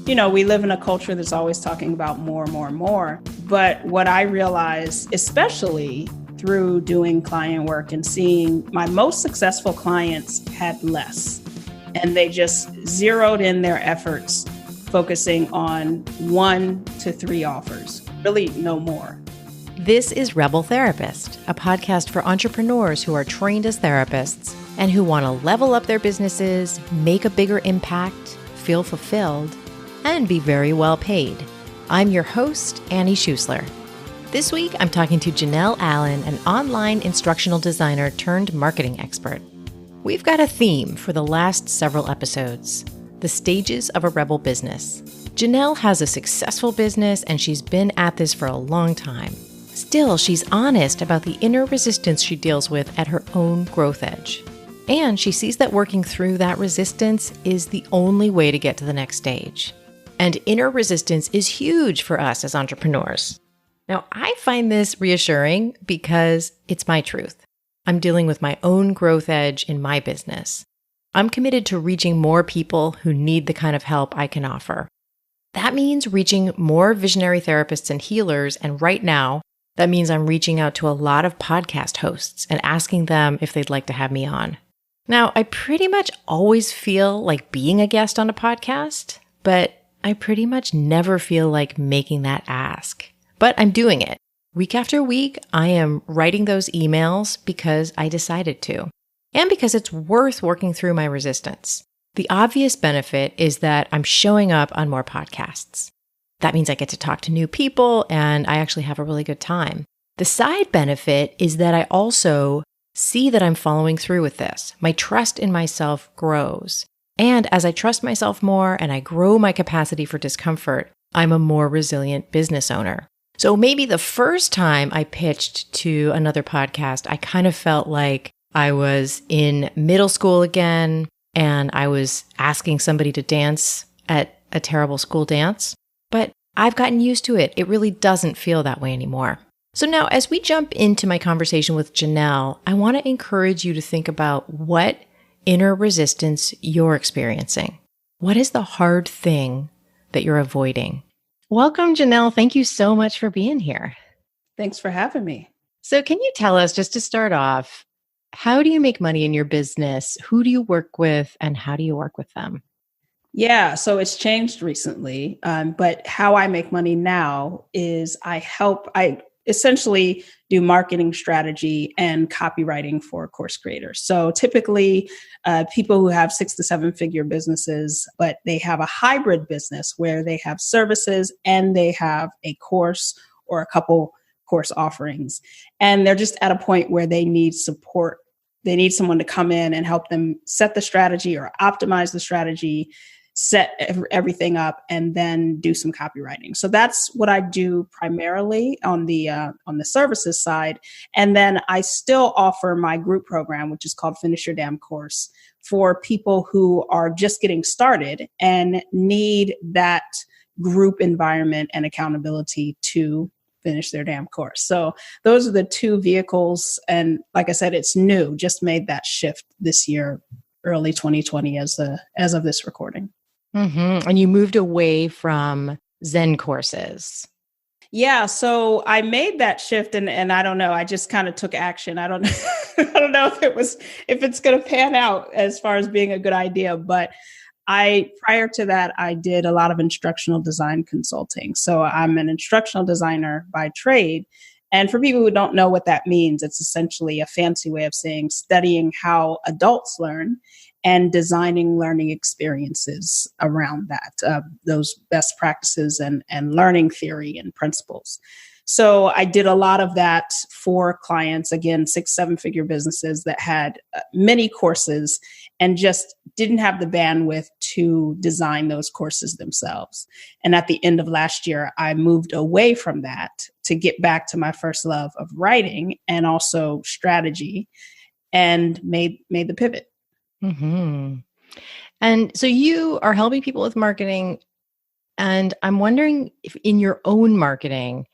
we live in a culture that's always talking about more, more, more. But what I realized, especially through doing client work and seeing my most successful clients had less, and they just zeroed in their efforts, focusing on 1 to 3 offers, really no more. This is Rebel Therapist, a podcast for entrepreneurs who are trained as therapists and who want to level up their businesses, make a bigger impact, feel fulfilled, and be very well paid. I'm your host, Annie Schusler. This week, I'm talking to Janelle Allen, an online instructional designer turned marketing expert. We've got a theme for the last several episodes, the stages of a rebel business. Janelle has a successful business and she's been at this for a long time. Still, she's honest about the inner resistance she deals with at her own growth edge. And she sees that working through that resistance is the only way to get to the next stage. And inner resistance is huge for us as entrepreneurs. Now, I find this reassuring because it's my truth. I'm dealing with my own growth edge in my business. I'm committed to reaching more people who need the kind of help I can offer. That means reaching more visionary therapists and healers, and right now, that means I'm reaching out to a lot of podcast hosts and asking them if they'd like to have me on. Now, I pretty much always feel like being a guest on a podcast, but I pretty much never feel like making that ask. But I'm doing it. Week after week, I am writing those emails because I decided to, and because it's worth working through my resistance. The obvious benefit is that I'm showing up on more podcasts. That means I get to talk to new people, and I actually have a really good time. The side benefit is that I also see that I'm following through with this. My trust in myself grows. And as I trust myself more and I grow my capacity for discomfort, I'm a more resilient business owner. So maybe the first time I pitched to another podcast, I kind of felt like I was in middle school again, and I was asking somebody to dance at a terrible school dance. But I've gotten used to it. It really doesn't feel that way anymore. So now, as we jump into my conversation with Janelle, I want to encourage you to think about what inner resistance you're experiencing. What is the hard thing that you're avoiding? Welcome, Janelle. Thank you so much for being here. Thanks for having me. So can you tell us, just to start off, how do you make money in your business? Who do you work with and how do you work with them? Yeah, so it's changed recently, but how I make money now is I essentially do marketing strategy and copywriting for course creators. So typically people who have 6 to 7 figure businesses, but they have a hybrid business where they have services and they have a course or a couple course offerings. And they're just at a point where they need support. They need someone to come in and help them set the strategy or optimize the strategy, set everything up, and then do some copywriting. So that's what I do primarily on the services side. And then I still offer my group program, which is called Finish Your Damn Course, for people who are just getting started and need that group environment and accountability to finish their damn course. So those are the two vehicles. And like I said, it's new, just made that shift this year, early 2020 as of this recording. Mm-hmm. And you moved away from Zen Courses. Yeah. So I made that shift and I don't know, I just kind of took action. I don't know if it's going to pan out as far as being a good idea, but prior to that, I did a lot of instructional design consulting. So I'm an instructional designer by trade. And for people who don't know what that means, it's essentially a fancy way of saying studying how adults learn and designing learning experiences around that, those best practices and learning theory and principles. So I did a lot of that for clients, again, 6, 7 figure businesses that had many courses and just didn't have the bandwidth to design those courses themselves. And at the end of last year, I moved away from that to get back to my first love of writing and also strategy, and made the pivot. Mm-hmm. And so you are helping people with marketing. And I'm wondering if in your own marketing,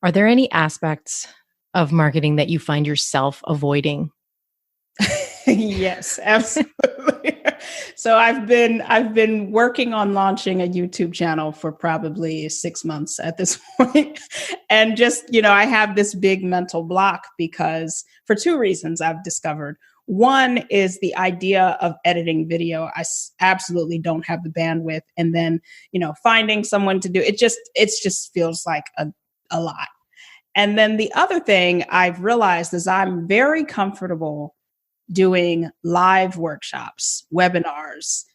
are there any aspects of marketing that you find yourself avoiding? Yes, absolutely. So I've been working on launching a YouTube channel for probably 6 months at this point. And just, I have this big mental block because for two reasons I've discovered. One is the idea of editing video. Absolutely don't have the bandwidth. And then, finding someone to do it just feels like a lot. And then the other thing I've realized is I'm very comfortable doing live workshops, webinars,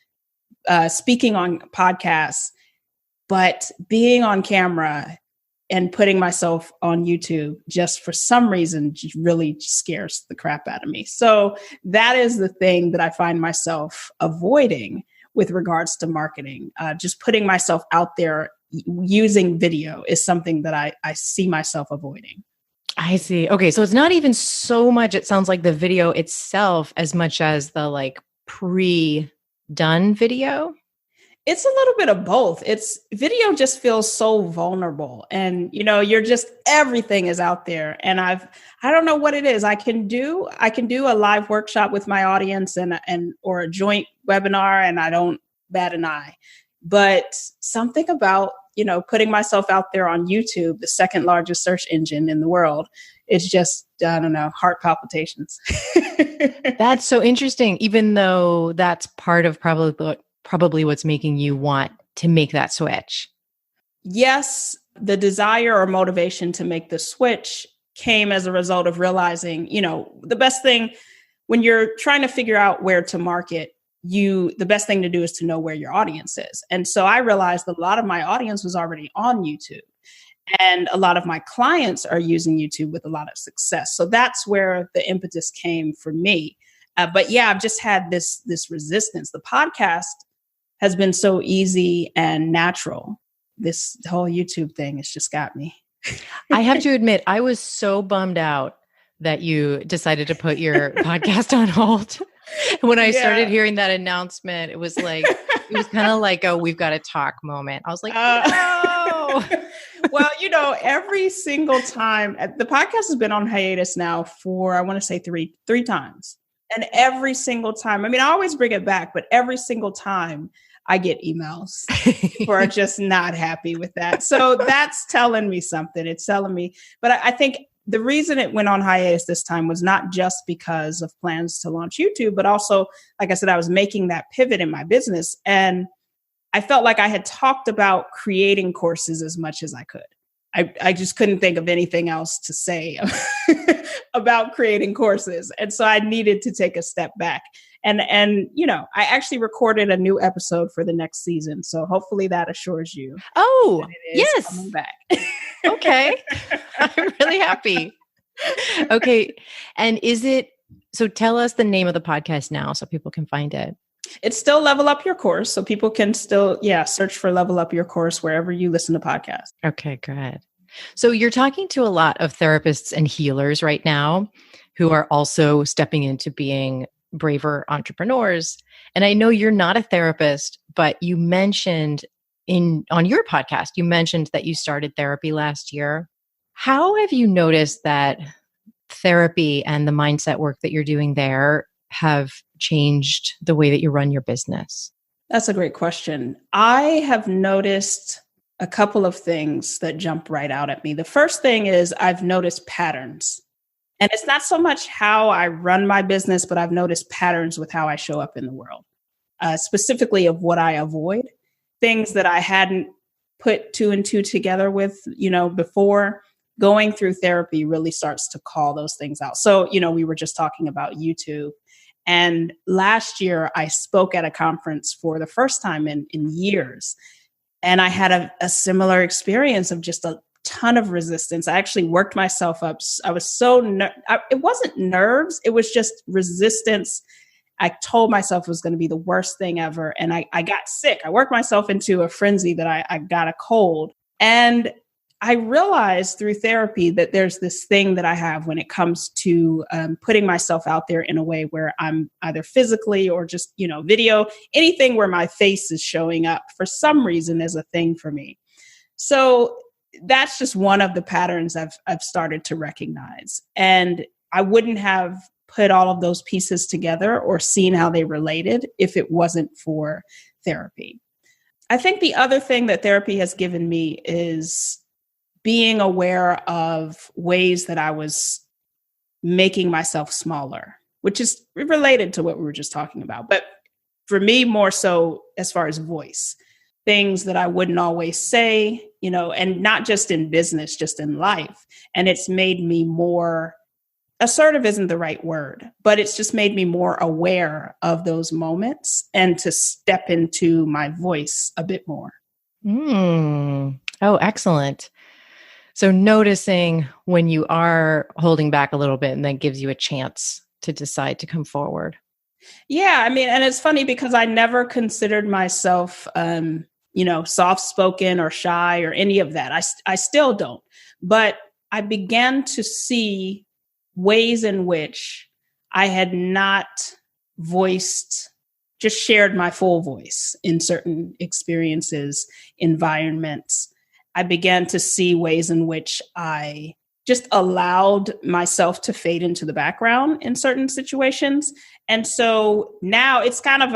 speaking on podcasts, but being on camera and putting myself on YouTube just for some reason just really scares the crap out of me. So that is the thing that I find myself avoiding with regards to marketing. Just putting myself out there using video is something that I see myself avoiding. I see. Okay. So it's not even so much, it sounds like the video itself as much as the pre-done video. It's a little bit of both. Video just feels so vulnerable and, everything is out there. And I don't know what it is. I can do a live workshop with my audience or a joint webinar, and I don't bat an eye, but something about, putting myself out there on YouTube, the second largest search engine in the world, it's just, I don't know, heart palpitations. That's so interesting, even though that's part of probably what's making you want to make that switch. Yes, the desire or motivation to make the switch came as a result of realizing, the best thing when you're trying to figure out where to market, the best thing to do is to know where your audience is. And so I realized that a lot of my audience was already on YouTube, and a lot of my clients are using YouTube with a lot of success. So that's where the impetus came for me. But yeah, I've just had this resistance. The podcast has been so easy and natural. This whole YouTube thing has just got me. I have to admit, I was so bummed out that you decided to put your podcast on hold. When I started hearing that announcement, it was kind of like a we've got to talk moment. I was like, no. Well, every single time the podcast has been on hiatus now for, I want to say three times. And every single time, I always bring it back, but every single time I get emails. People are just not happy with that. So that's telling me something. It's telling me, but I think the reason it went on hiatus this time was not just because of plans to launch YouTube, but also, like I said, I was making that pivot in my business. And I felt like I had talked about creating courses as much as I could. I just couldn't think of anything else to say about creating courses. And so I needed to take a step back. And I actually recorded a new episode for the next season. So hopefully that assures you. Oh, yes. Coming back. Okay. I'm really happy. Okay. And so tell us the name of the podcast now so people can find it. It's still Level Up Your Course. So people can still, search for Level Up Your Course wherever you listen to podcasts. Okay, good. So you're talking to a lot of therapists and healers right now who are also stepping into being braver entrepreneurs. And I know you're not a therapist, but you mentioned on your podcast, you mentioned that you started therapy last year. How have you noticed that therapy and the mindset work that you're doing there have changed the way that you run your business? That's a great question. I have noticed a couple of things that jump right out at me. The first thing is I've noticed patterns. And it's not so much how I run my business, but I've noticed patterns with how I show up in the world, specifically of what I avoid, things that I hadn't put two and two together with, before. Going through therapy really starts to call those things out. So, we were just talking about YouTube. And last year I spoke at a conference for the first time in years. And I had a similar experience of just a ton of resistance. I actually worked myself up. I was so, it wasn't nerves. It was just resistance. I told myself it was going to be the worst thing ever. And I got sick. I worked myself into a frenzy that I got a cold. And I realized through therapy that there's this thing that I have when it comes to putting myself out there in a way where I'm either physically or just, video, anything where my face is showing up for some reason is a thing for me. So that's just one of the patterns I've started to recognize. And I wouldn't have put all of those pieces together or seen how they related if it wasn't for therapy. I think the other thing that therapy has given me is being aware of ways that I was making myself smaller, which is related to what we were just talking about. But for me, more so as far as voice, things that I wouldn't always say, and not just in business, just in life. And it's made me more assertive isn't the right word, but it's just made me more aware of those moments and to step into my voice a bit more. Oh, excellent. So noticing when you are holding back a little bit, and that gives you a chance to decide to come forward. Yeah. I mean, and it's funny because I never considered myself, soft-spoken or shy or any of that. I still don't, but I began to see ways in which I had not shared my full voice in certain experiences, environments. I began to see ways in which I just allowed myself to fade into the background in certain situations. And so now it's kind of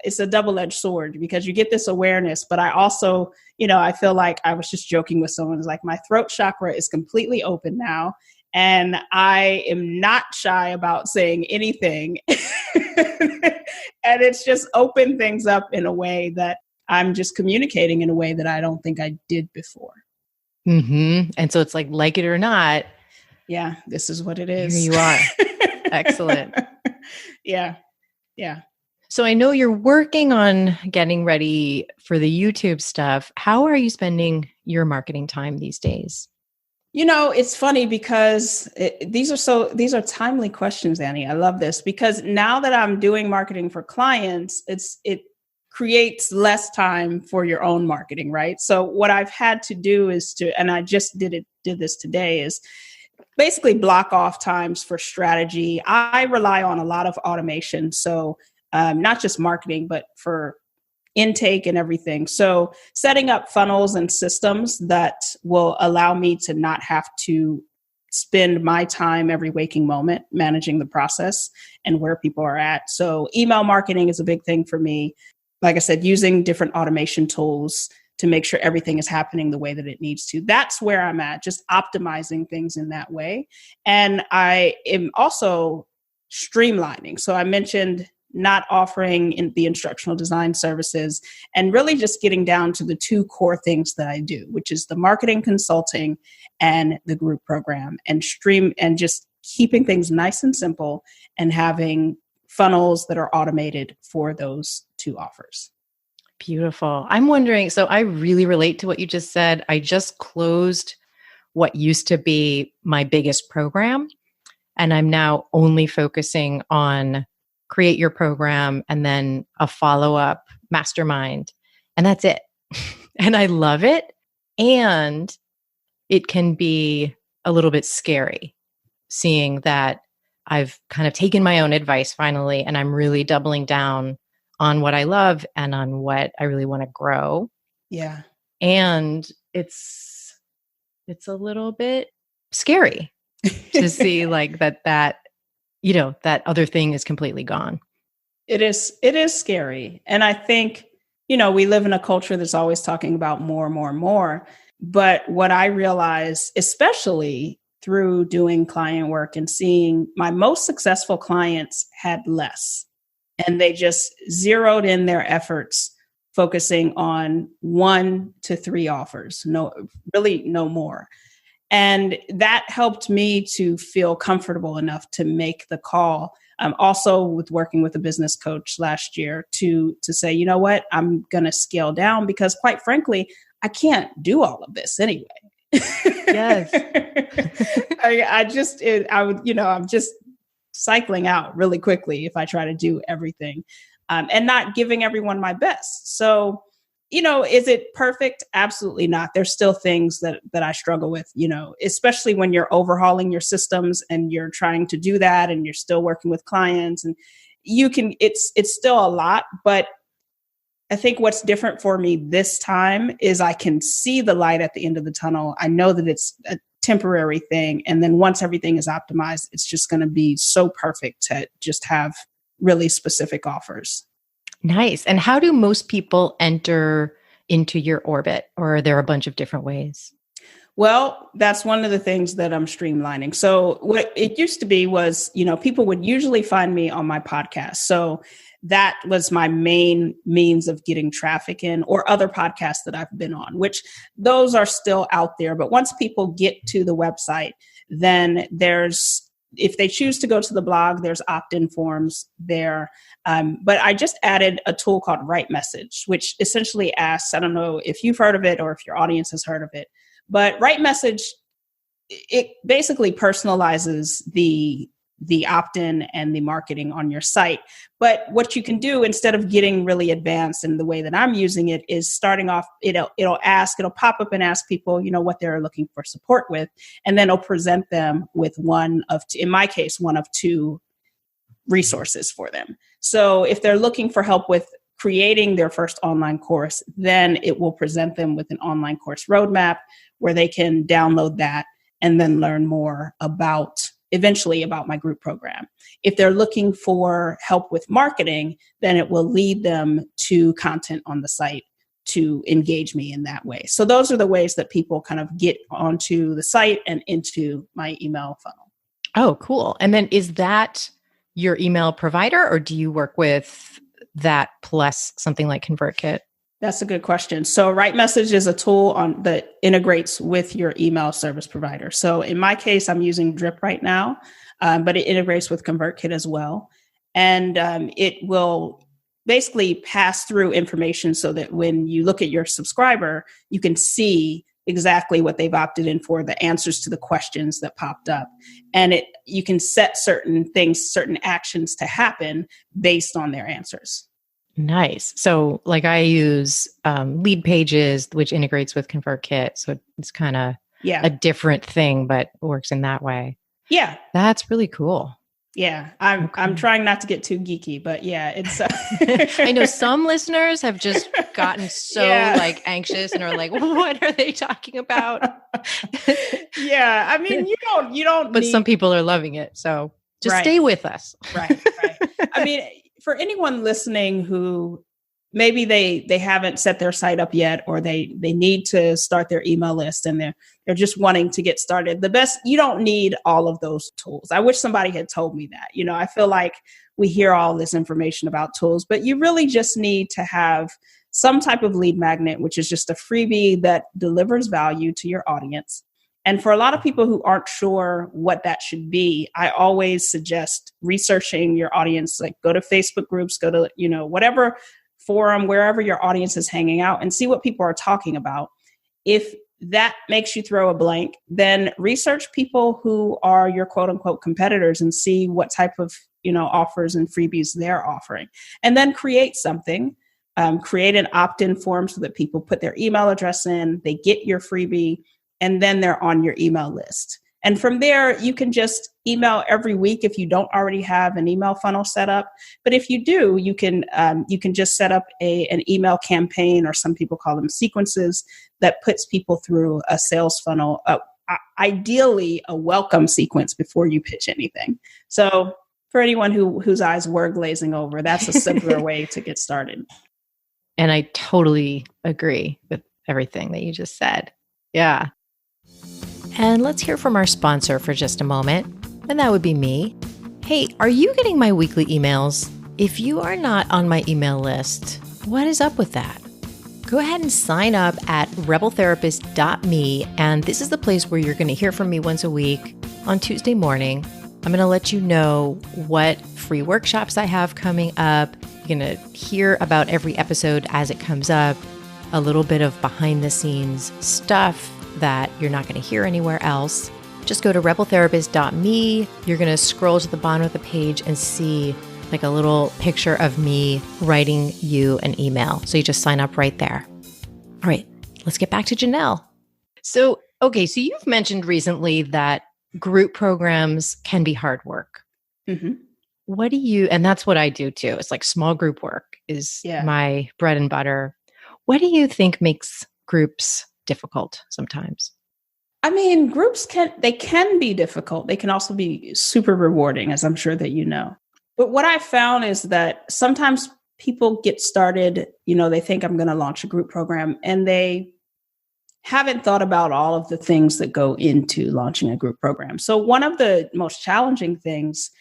it's a double-edged sword because you get this awareness, but I also, I feel like I was just joking with someone. It's like my throat chakra is completely open now. And I am not shy about saying anything. And it's just opened things up in a way that I'm just communicating in a way that I don't think I did before. Mm-hmm. And so it's like it or not. Yeah, this is what it is. Here you are. Excellent. Yeah. Yeah. So I know you're working on getting ready for the YouTube stuff. How are you spending your marketing time these days? It's funny because these are timely questions, Annie. I love this because now that I'm doing marketing for clients, it creates less time for your own marketing, right? So what I've had to do and I just did this today, is basically block off times for strategy. I rely on a lot of automation. So not just marketing, but for intake and everything. So setting up funnels and systems that will allow me to not have to spend my time every waking moment managing the process and where people are at. So email marketing is a big thing for me. Like I said, using different automation tools to make sure everything is happening the way that it needs to. That's where I'm at, just optimizing things in that way. And I am also streamlining. So I mentioned not offering the instructional design services and really just getting down to the two core things that I do, which is the marketing consulting and the group program, and just keeping things nice and simple and having funnels that are automated for those two offers. Beautiful. I'm wondering, so I really relate to what you just said. I just closed what used to be my biggest program, and I'm now only focusing on create your program and then a follow-up mastermind. And that's it. And I love it. And it can be a little bit scary seeing that I've kind of taken my own advice finally, and I'm really doubling down on what I love and on what I really want to grow. Yeah. And it's a little bit scary to see like that other thing is completely gone. It is scary. And I think, we live in a culture that's always talking about more and more and more. But what I realize, especially through doing client work and seeing my most successful clients had less, and they just zeroed in their efforts, focusing on 1 to 3 offers, no more. And that helped me to feel comfortable enough to make the call. Also with working with a business coach last year to say, you know what, I'm going to scale down because quite frankly, I can't do all of this anyway. Yes. I'm just cycling out really quickly if I try to do everything and not giving everyone my best. So, is it perfect? Absolutely not. There's still things that I struggle with, especially when you're overhauling your systems and you're trying to do that and you're still working with clients, and it's still a lot. But I think what's different for me this time is I can see the light at the end of the tunnel. I know that it's temporary thing. And then once everything is optimized, it's just going to be so perfect to just have really specific offers. Nice. And how do most people enter into your orbit, or are there a bunch of different ways? Well, that's one of the things that I'm streamlining. So what it used to be was, people would usually find me on my podcast. So that was my main means of getting traffic in, or other podcasts that I've been on, which those are still out there. But once people get to the website, then if they choose to go to the blog, there's opt-in forms there. But I just added a tool called Write Message, which essentially asks, I don't know if you've heard of it or if your audience has heard of it, but Write Message, it basically personalizes the opt-in and the marketing on your site. But what you can do, instead of getting really advanced in the way that I'm using it, is starting off, it'll pop up and ask people, what they're looking for support with. And then it'll present them with in my case, one of two resources for them. So if they're looking for help with creating their first online course, then it will present them with an online course roadmap where they can download that and then learn more eventually about my group program. If they're looking for help with marketing, then it will lead them to content on the site to engage me in that way. So those are the ways that people kind of get onto the site and into my email funnel. Oh, cool. And then is that your email provider, or do you work with that plus something like ConvertKit? That's a good question. So Write Message is a tool that integrates with your email service provider. So in my case, I'm using Drip right now, but it integrates with ConvertKit as well. And it will basically pass through information so that when you look at your subscriber, you can see exactly what they've opted in for, the answers to the questions that popped up. And you can set certain actions to happen based on their answers. Nice. So like I use leadpages, which integrates with ConvertKit. So it's kind of a different thing, but works in that way. Yeah. That's really cool. Yeah. I'm trying not to get too geeky, but yeah, it's I know some listeners have just gotten so anxious and are like, what are they talking about? Yeah. I mean, you don't but some people are loving it. So just stay with us. Right. I mean, for anyone listening who maybe they haven't set their site up yet, or they need to start their email list and they're just wanting to get started, you don't need all of those tools. I wish somebody had told me that. I feel like we hear all this information about tools, but you really just need to have some type of lead magnet, which is just a freebie that delivers value to your audience. And for a lot of people who aren't sure what that should be, I always suggest researching your audience, like go to Facebook groups, go to, whatever forum, wherever your audience is hanging out, and see what people are talking about. If that makes you throw a blank, then research people who are your quote unquote competitors and see what type of, offers and freebies they're offering. And then create something, create an opt-in form so that people put their email address in, they get your freebie, and then they're on your email list. And from there, you can just email every week if you don't already have an email funnel set up. But if you do, you can just set up an email campaign, or some people call them sequences, that puts people through a sales funnel, ideally a welcome sequence before you pitch anything. So for anyone whose eyes were glazing over, that's a simpler way to get started. And I totally agree with everything that you just said. Yeah. And let's hear from our sponsor for just a moment, and that would be me. Hey, are you getting my weekly emails? If you are not on my email list, what is up with that? Go ahead and sign up at rebeltherapist.me, and this is the place where you're going to hear from me once a week on Tuesday morning. I'm going to let you know what free workshops I have coming up. You're going to hear about every episode as it comes up, a little bit of behind the scenes stuff that you're not going to hear anywhere else. Just go to rebeltherapist.me. You're going to scroll to the bottom of the page and see like a little picture of me writing you an email. So you just sign up right there. All right, let's get back to Janelle. So you've mentioned recently that group programs can be hard work. Mm-hmm. And that's what I do too. It's like small group work is my bread and butter. What do you think makes groups difficult sometimes? I mean, groups can be difficult. They can also be super rewarding, as I'm sure that you know. But what I found is that sometimes people get started, they think I'm going to launch a group program and they haven't thought about all of the things that go into launching a group program. So one of the most challenging things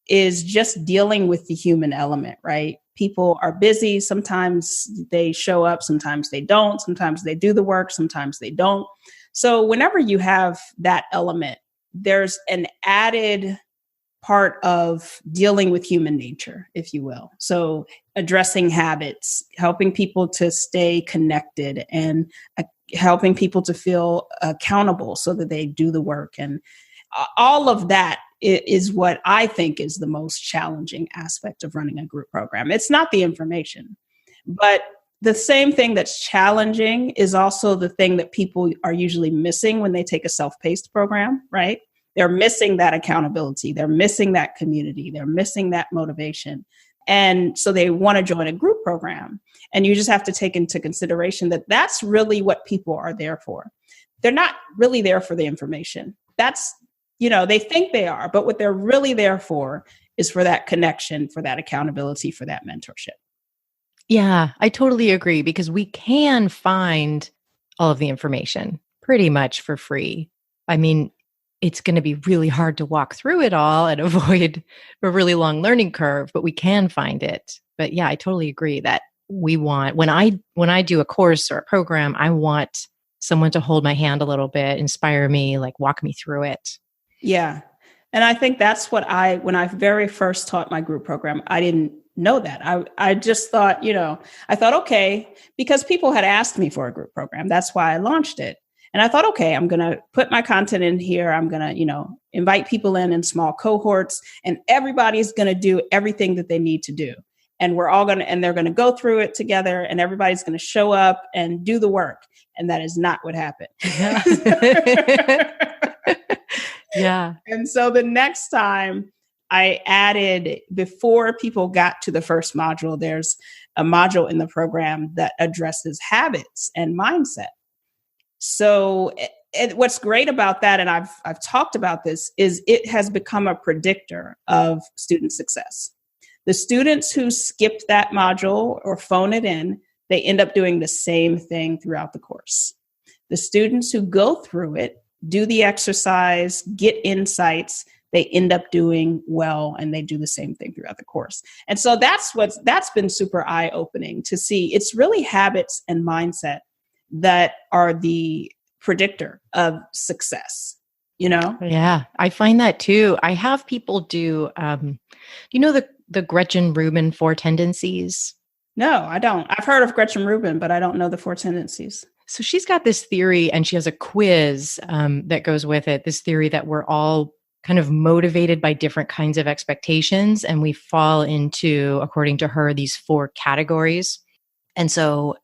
is just dealing with the human element, right? People are busy. Sometimes they show up, sometimes they don't, sometimes they do the work, sometimes they don't. So whenever you have that element, there's an added part of dealing with human nature, if you will. So addressing habits, helping people to stay connected, and helping people to feel accountable so that they do the work. And all of that is what I think is the most challenging aspect of running a group program. It's not the information, but the same thing that's challenging is also the thing that people are usually missing when they take a self-paced program, right? They're missing that accountability. They're missing that community. They're missing that motivation. And so they want to join a group program. And you just have to take into consideration that that's really what people are there for. They're not really there for the information. That's, they think they are, but what they're really there for is for that connection, for that accountability, for that mentorship. Yeah, I totally agree, because we can find all of the information pretty much for free. I mean, it's going to be really hard to walk through it all and avoid a really long learning curve, but we can find it. But yeah, I totally agree that we want, when I do a course or a program, I want someone to hold my hand a little bit, inspire me, like walk me through it. Yeah. And I think that's what when I very first taught my group program, I didn't know that. I just thought, I thought, okay, because people had asked me for a group program. That's why I launched it. And I thought, okay, I'm going to put my content in here. I'm going to, invite people in small cohorts, and everybody's going to do everything that they need to do. And they're going to go through it together, and everybody's going to show up and do the work. And that is not what happened. Yeah. Yeah. And so the next time I added, before people got to the first module, there's a module in the program that addresses habits and mindset. So what's great about that, and I've talked about this, is it has become a predictor of student success. The students who skip that module or phone it in, they end up doing the same thing throughout the course. The students who go through it, do the exercise, get insights, they end up doing well, and they do the same thing throughout the course. And so that's been super eye-opening to see. It's really habits and mindset that are the predictor of success, Yeah, I find that too. I have people do, the Gretchen Rubin Four Tendencies? No, I don't. I've heard of Gretchen Rubin, but I don't know the Four Tendencies. So she's got this theory, and she has a quiz that goes with it, this theory that we're all kind of motivated by different kinds of expectations, and we fall into, according to her, these 4 categories. And so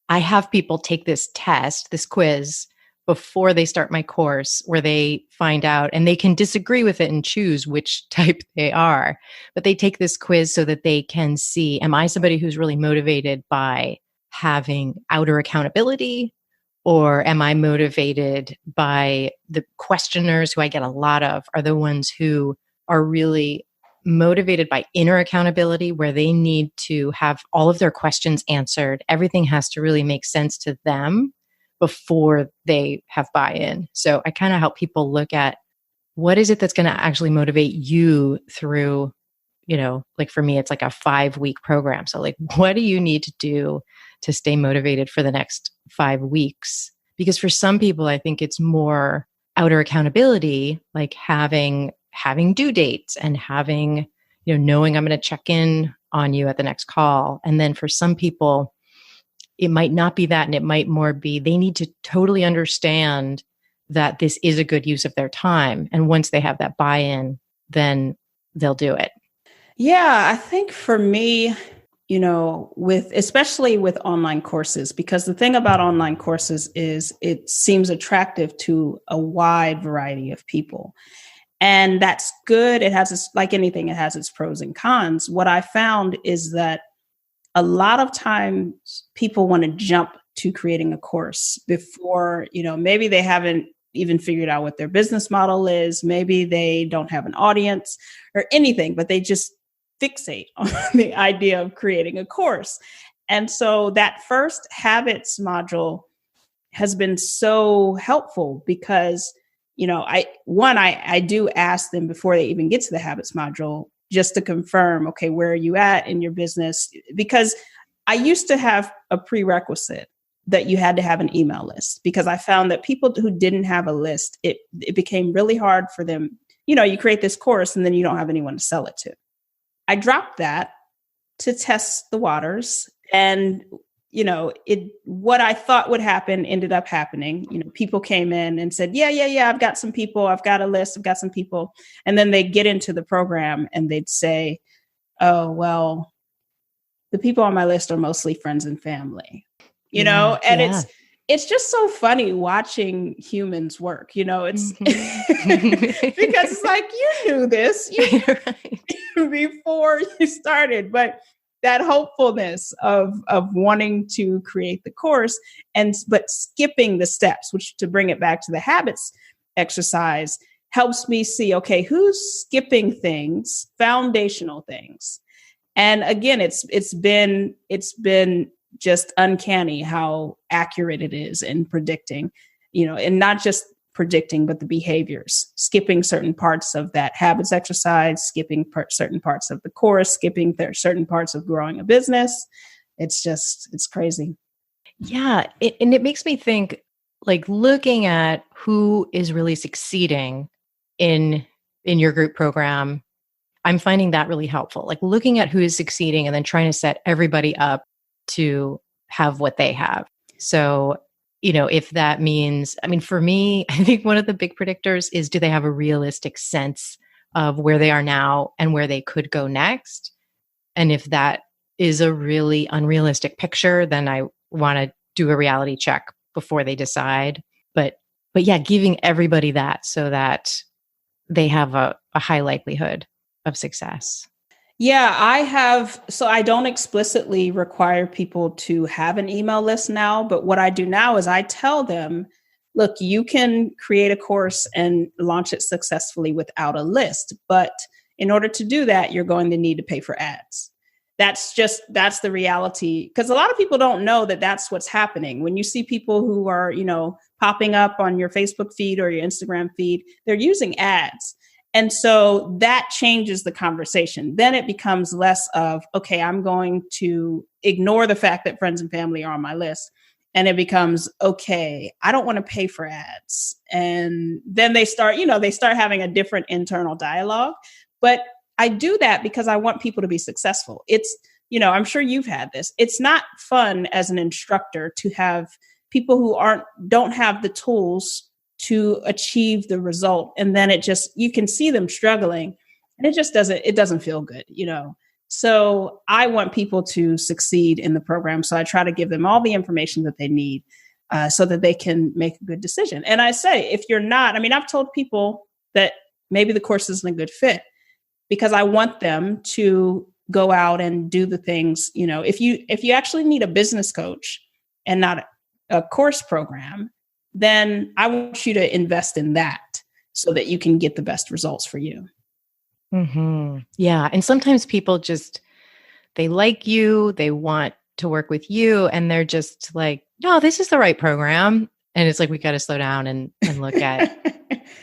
I have people take this test, this quiz, before they start my course, where they find out, and they can disagree with it and choose which type they are. But they take this quiz so that they can see, am I somebody who's really motivated by having outer accountability? Or am I motivated by the questioners, who I get a lot of, are the ones who are really motivated by inner accountability, where they need to have all of their questions answered. Everything has to really make sense to them before they have buy-in. So I kind of help people look at, what is it that's going to actually motivate you through, like for me, it's like a 5-week program. So like, what do you need to do to stay motivated for the next 5 weeks? Because for some people, I think it's more outer accountability, like having due dates and having, knowing I'm going to check in on you at the next call. And then for some people, it might not be that, and it might more be they need to totally understand that this is a good use of their time. And once they have that buy-in, then they'll do it. Yeah, I think for me, especially with online courses, because the thing about online courses is it seems attractive to a wide variety of people. And that's good. It has like anything, it has its pros and cons. What I found is that a lot of times people want to jump to creating a course before, maybe they haven't even figured out what their business model is. Maybe they don't have an audience or anything, but they just fixate on the idea of creating a course. And so that first habits module has been so helpful because, I do ask them before they even get to the habits module, just to confirm, okay, where are you at in your business? Because I used to have a prerequisite that you had to have an email list, because I found that people who didn't have a list, it became really hard for them. You create this course and then you don't have anyone to sell it to. I dropped that to test the waters, and what I thought would happen ended up happening. People came in and said, yeah, I've got some people, I've got a list, I've got some people. And then they get into the program and they'd say, oh, well, the people on my list are mostly friends and family, it's just so funny watching humans work, it's because it's like, you knew this before you started, but that hopefulness of wanting to create the course but skipping the steps, which, to bring it back to the habits exercise, helps me see, okay, who's skipping things, foundational things. And again, it's been just uncanny how accurate it is in predicting, and not just predicting, but the behaviors, skipping certain parts of that habits exercise, skipping certain parts of the course, skipping certain parts of growing a business. It's crazy. Yeah. And it makes me think, like, looking at who is really succeeding in your group program, I'm finding that really helpful. Like, looking at who is succeeding and then trying to set everybody up to have what they have. So, if that means, for me, I think one of the big predictors is, do they have a realistic sense of where they are now and where they could go next? And if that is a really unrealistic picture, then I want to do a reality check before they decide. But yeah, giving everybody that so that they have a high likelihood of success. Yeah, so I don't explicitly require people to have an email list now, but what I do now is I tell them, look, you can create a course and launch it successfully without a list. But in order to do that, you're going to need to pay for ads. That's the reality, because a lot of people don't know that that's what's happening. When you see people who are, popping up on your Facebook feed or your Instagram feed, they're using ads. And so that changes the conversation. Then it becomes less of, okay, I'm going to ignore the fact that friends and family are on my list. And it becomes, okay, I don't want to pay for ads. And then they start having a different internal dialogue. But I do that because I want people to be successful. It's, I'm sure you've had this. It's not fun as an instructor to have people who don't have the tools to achieve the result. And then you can see them struggling, and it doesn't feel good, So I want people to succeed in the program. So I try to give them all the information that they need so that they can make a good decision. And I say, if you're not, I've told people that maybe the course isn't a good fit, because I want them to go out and do the things, if you actually need a business coach and not a course program, then I want you to invest in that so that you can get the best results for you. Mm-hmm. Yeah. And sometimes people they like you, they want to work with you, and they're just like, no, this is the right program. And it's like, we got to slow down and look at,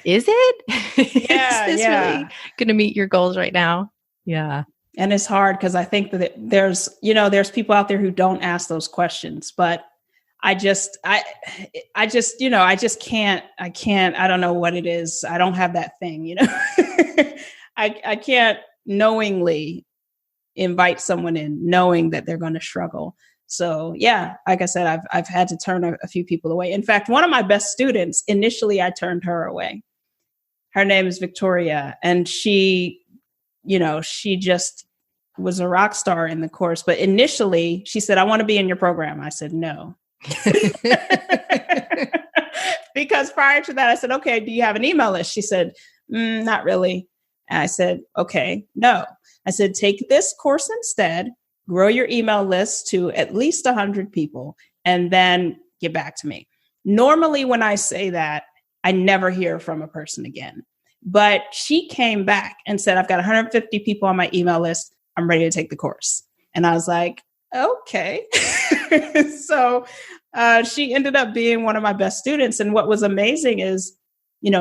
is it? Yeah, is this really going to meet your goals right now? Yeah. And it's hard because I think that there's people out there who don't ask those questions, but I just can't, I don't know what it is. I don't have that thing, I can't knowingly invite someone in knowing that they're going to struggle. So yeah, like I said, I've had to turn a few people away. In fact, one of my best students, initially I turned her away. Her name is Victoria, and she just was a rock star in the course. But initially she said, I want to be in your program. I said, no. Because prior to that, I said, okay, do you have an email list? She said, not really. And I said, okay, no. I said, take this course instead, grow your email list to at least 100 people, and then get back to me. Normally, when I say that, I never hear from a person again. But she came back and said, I've got 150 people on my email list. I'm ready to take the course. And I was like, okay. So she ended up being one of my best students. And what was amazing is,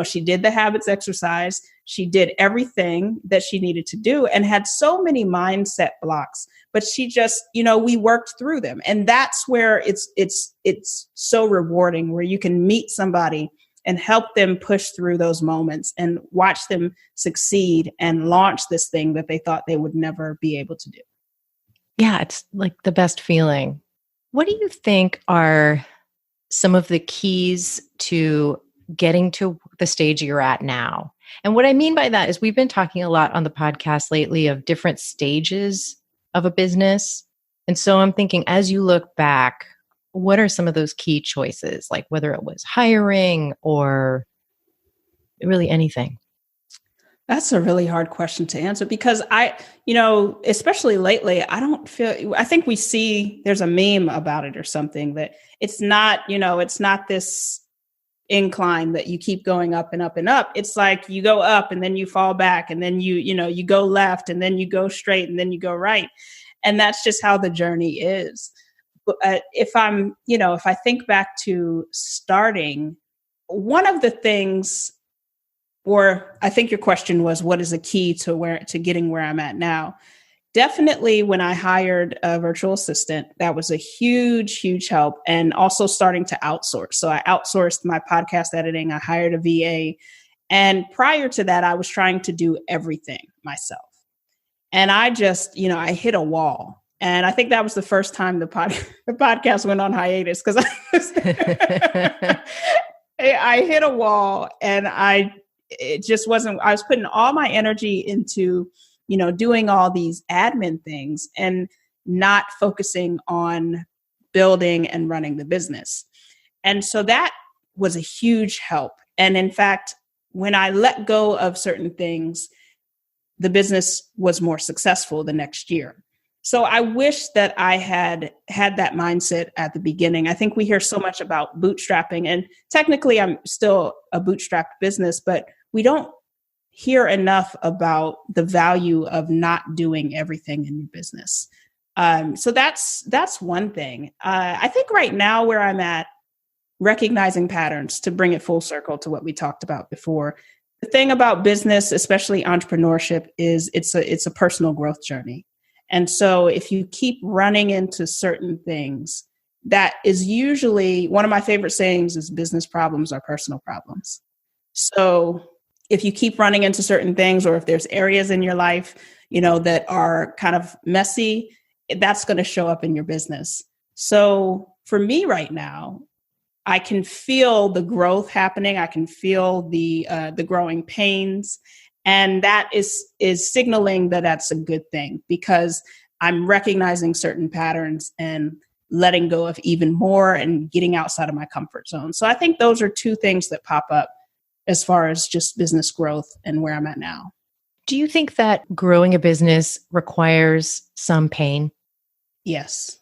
she did the habits exercise. She did everything that she needed to do and had so many mindset blocks, but she just, we worked through them. And that's where it's so rewarding, where you can meet somebody and help them push through those moments and watch them succeed and launch this thing that they thought they would never be able to do. Yeah, it's like the best feeling. What do you think are some of the keys to getting to the stage you're at now? And what I mean by that is we've been talking a lot on the podcast lately of different stages of a business. And so I'm thinking, as you look back, what are some of those key choices? Like whether it was hiring or really anything? That's a really hard question to answer because especially lately, I think we see there's a meme about it or something that it's not this incline that you keep going up and up and up. It's like you go up and then you fall back and then you go left and then you go straight and then you go right. And that's just how the journey is. But if I think back to starting, one of the things, or I think your question was, what is the key to getting where I'm at now? Definitely when I hired a virtual assistant, that was a huge, huge help. And also starting to outsource. So I outsourced my podcast editing. I hired a VA. And prior to that, I was trying to do everything myself. And I just, I hit a wall. And I think that was the first time the podcast went on hiatus because I hit a wall and it just wasn't, I was putting all my energy into, doing all these admin things and not focusing on building and running the business. And so that was a huge help. And in fact, when I let go of certain things, the business was more successful the next year. So I wish that I had that mindset at the beginning. I think we hear so much about bootstrapping, and technically I'm still a bootstrapped business, but we don't hear enough about the value of not doing everything in your business. So that's one thing. I think right now where I'm at, recognizing patterns, to bring it full circle to what we talked about before. The thing about business, especially entrepreneurship, is it's a personal growth journey. And so if you keep running into certain things, that is usually one of my favorite sayings is business problems are personal problems. So if you keep running into certain things, or if there's areas in your life, that are kind of messy, that's going to show up in your business. So for me right now, I can feel the growth happening. I can feel the growing pains. And that is signaling that that's a good thing because I'm recognizing certain patterns and letting go of even more and getting outside of my comfort zone. So I think those are two things that pop up as far as just business growth and where I'm at now. Do you think that growing a business requires some pain? Yes.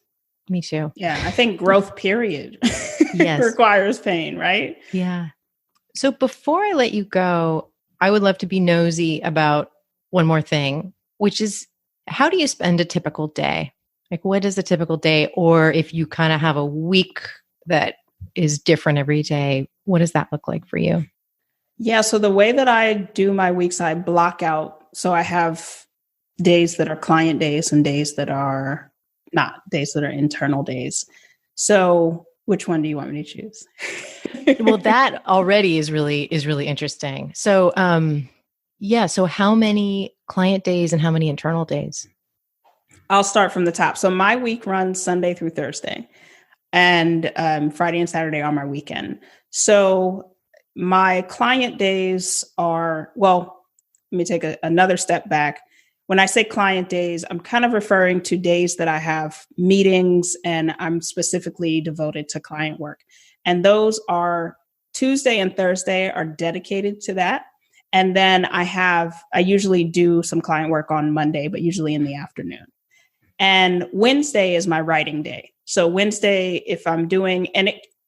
Me too. Yeah, I think growth period yes. requires pain, right? Yeah. So before I let you go, I would love to be nosy about one more thing, which is how do you spend a typical day? Like what is a typical day? Or if you kind of have a week that is different every day, what does that look like for you? Yeah. So the way that I do my weeks, I block out. So I have days that are client days and days that are not, days that are internal days. So which one do you want me to choose? Well, that already is really interesting. So, so how many client days and how many internal days? I'll start from the top. So my week runs Sunday through Thursday, and Friday and Saturday are my weekend. So my client days are, well, let me take another step back. When I say client days, I'm kind of referring to days that I have meetings and I'm specifically devoted to client work. And those are Tuesday and Thursday are dedicated to that. And then I usually do some client work on Monday, but usually in the afternoon. And Wednesday is my writing day. So Wednesday, if I'm doing,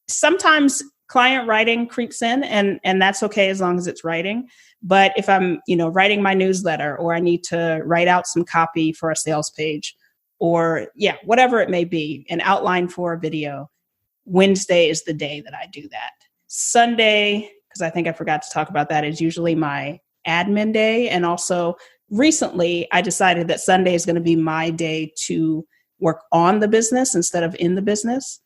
sometimes client writing creeps in, and that's okay as long as it's writing. But if I'm, writing my newsletter, or I need to write out some copy for a sales page, or whatever it may be, an outline for a video, Wednesday is the day that I do that. Sunday, because I think I forgot to talk about that, is usually my admin day. And also recently I decided that Sunday is going to be my day to work on the business instead of in the business,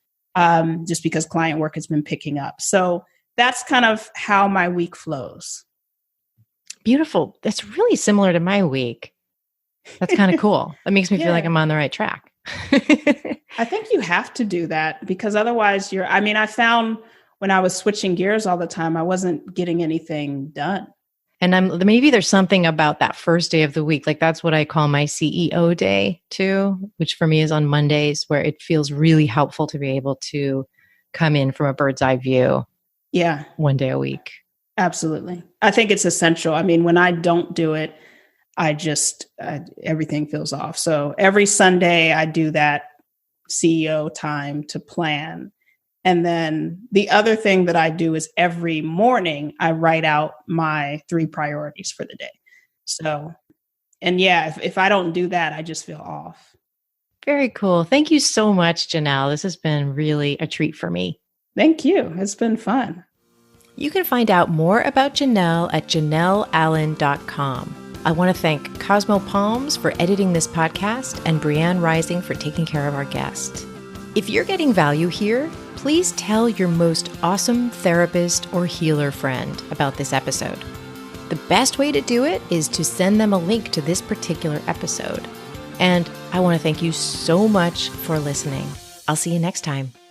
just because client work has been picking up. So that's kind of how my week flows. Beautiful. That's really similar to my week. That's kind of cool. That makes me feel like I'm on the right track. I think you have to do that, because otherwise I found when I was switching gears all the time, I wasn't getting anything done. And maybe there's something about that first day of the week. Like that's what I call my CEO day too, which for me is on Mondays, where it feels really helpful to be able to come in from a bird's eye view. Yeah. One day a week. Absolutely. I think it's essential. I mean, when I don't do it, everything feels off. So every Sunday I do that CEO time to plan. And then the other thing that I do is every morning I write out my 3 priorities for the day. So, and if I don't do that, I just feel off. Very cool. Thank you so much, Janelle. This has been really a treat for me. Thank you. It's been fun. You can find out more about Janelle at janelleallen.com. I want to thank Cosmo Palms for editing this podcast and Brianne Rising for taking care of our guest. If you're getting value here, please tell your most awesome therapist or healer friend about this episode. The best way to do it is to send them a link to this particular episode. And I want to thank you so much for listening. I'll see you next time.